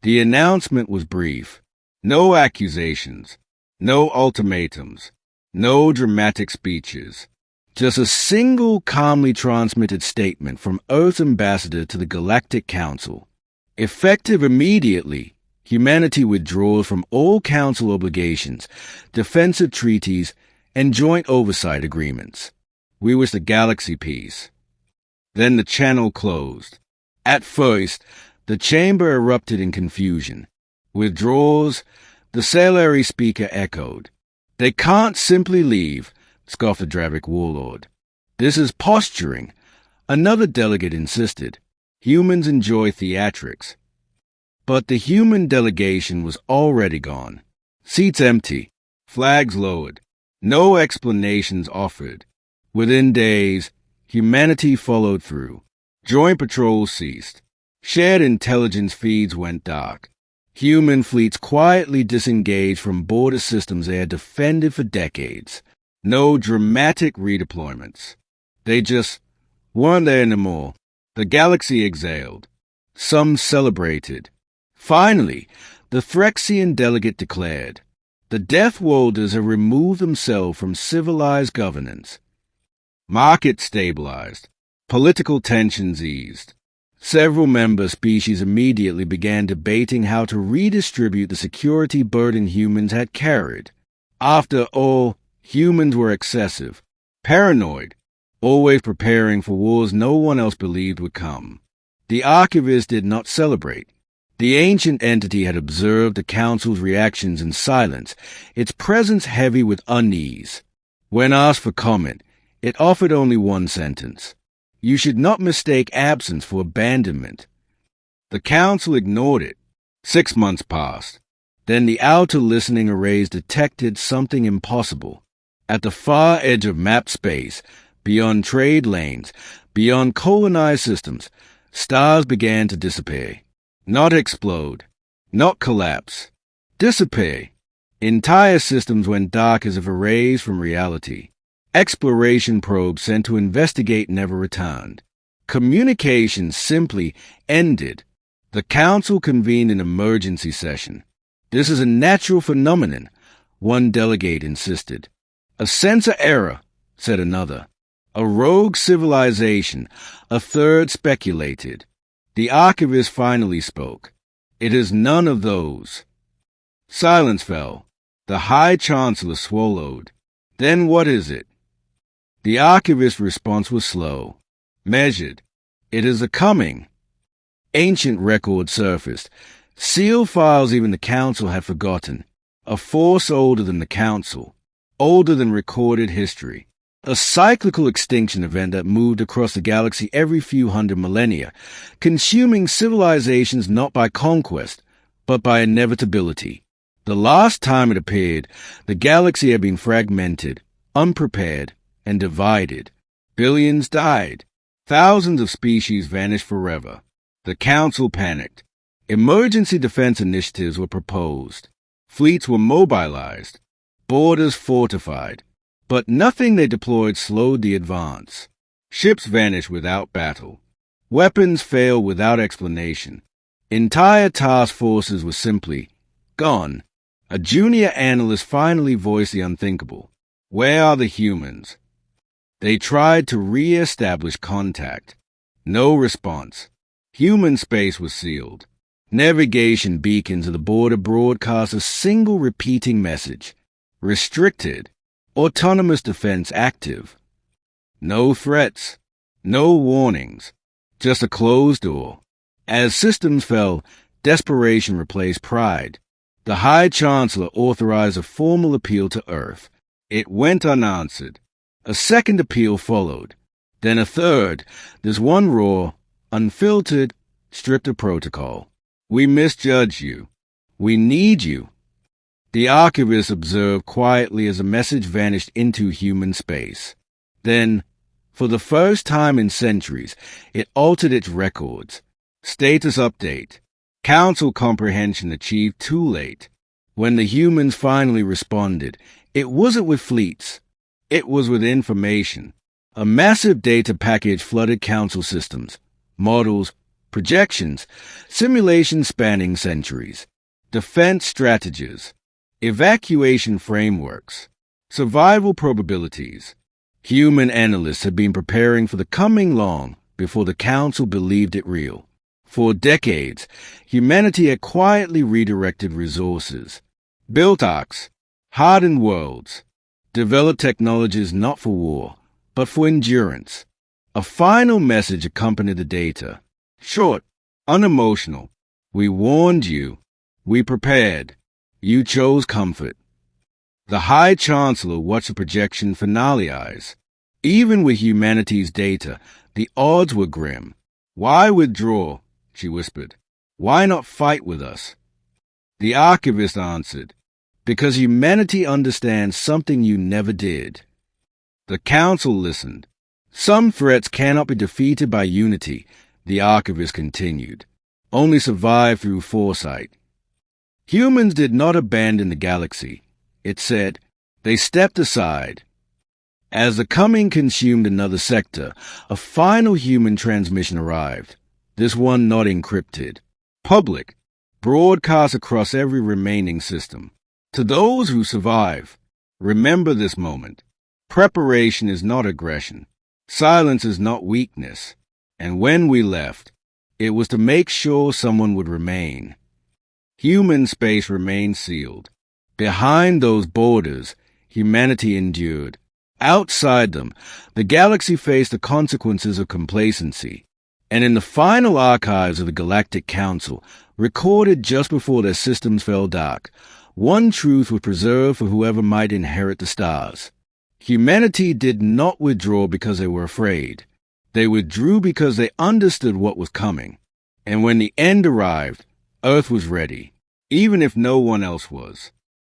The announcement was brief. No accusations, no ultimatums, no dramatic speeches. Just a single calmly transmitted statement from Earth's ambassador to the Galactic Council. Effective immediately, humanity withdraws from all Council obligations, defensive treaties, and joint oversight agreements. We wish the galaxy peace. Then the channel closed. At first, the chamber erupted in confusion. Withdraws, the salary speaker echoed. They can't simply leave, scoffed the Dravic warlord. This is posturing. Another delegate insisted. Humans enjoy theatrics. But the human delegation was already gone. Seats empty, flags lowered, no explanations offered. Within days, humanity followed through. Joint patrols ceased. Shared intelligence feeds went dark. Human fleets quietly disengaged from border systems they had defended for decades. No dramatic redeployments. They just weren't there anymore. The galaxy exhaled. Some celebrated. Finally, the Threxian delegate declared, the Deathworlders have removed themselves from civilized governance. Markets stabilized. Political tensions eased. Several member species immediately began debating how to redistribute the security burden humans had carried. After all, humans were excessive, paranoid, always preparing for wars no one else believed would come. The archivists did not celebrate. The ancient entity had observed the Council's reactions in silence, its presence heavy with unease. When asked for comment, it offered only one sentence. You should not mistake absence for abandonment. The Council ignored it. 6 months passed. Then the outer listening arrays detected something impossible. At the far edge of mapped space, beyond trade lanes, beyond colonized systems, stars began to disappear. Not explode, not collapse. Disappear. Entire systems went dark as if erased from reality. Exploration probes sent to investigate never returned. Communication simply ended. The Council convened an emergency session. This is a natural phenomenon, one delegate insisted. A sensor error, said another. A rogue civilization, a third speculated. The archivist finally spoke. It is none of those. Silence fell. The High Chancellor swallowed. Then what is it? The archivist's response was slow, measured. It is a coming. Ancient records surfaced. Sealed files even the Council had forgotten. A force older than the Council. Older than recorded history. A cyclical extinction event that moved across the galaxy every few hundred millennia, consuming civilizations not by conquest, but by inevitability. The last time it appeared, the galaxy had been fragmented, unprepared, and divided. Billions died. Thousands of species vanished forever. The Council panicked. Emergency defense initiatives were proposed. Fleets were mobilized. Borders fortified. But nothing they deployed slowed the advance. Ships vanished without battle. Weapons failed without explanation. Entire task forces were simply gone. A junior analyst finally voiced the unthinkable. Where are the humans? They tried to re-establish contact. No response. Human space was sealed. Navigation beacons of the border broadcast a single repeating message. Restricted. Autonomous defense active. No threats. No warnings. Just a closed door. As systems fell, desperation replaced pride. The High Chancellor authorized a formal appeal to Earth. It went unanswered. A second appeal followed. Then a third. There's one raw, unfiltered, stripped of protocol. We misjudge you. We need you. The archivist observed quietly as the message vanished into human space. Then, for the first time in centuries, it altered its records. Status update. Council comprehension achieved too late. When the humans finally responded, it wasn't with fleets. It was with information. A massive data package flooded Council systems, models, projections, simulations spanning centuries, defense strategies, evacuation frameworks, survival probabilities. Human analysts had been preparing for the coming long before the Council believed it real. For decades, humanity had quietly redirected resources, built arcs, hardened worlds, developed technologies not for war, but for endurance. A final message accompanied the data. Short, unemotional. We warned you. We prepared. You chose comfort. The High Chancellor watched the projection finale eyes. Even with humanity's data, the odds were grim. Why withdraw? She whispered. Why not fight with us? The archivist answered, because humanity understands something you never did. The Council listened. Some threats cannot be defeated by unity, the archivist continued, only survive through foresight. Humans did not abandon the galaxy, it said. They stepped aside. As the coming consumed another sector, a final human transmission arrived, this one not encrypted. Public, broadcast across every remaining system. To those who survive, remember this moment. Preparation is not aggression. Silence is not weakness. And when we left, it was to make sure someone would remain. Human space remained sealed. Behind those borders, humanity endured. Outside them, the galaxy faced the consequences of complacency. And in the final archives of the Galactic Council, recorded just before their systems fell dark, one truth was preserved for whoever might inherit the stars. Humanity did not withdraw because they were afraid. They withdrew because they understood what was coming. And when the end arrived, Earth was ready, even if no one else was.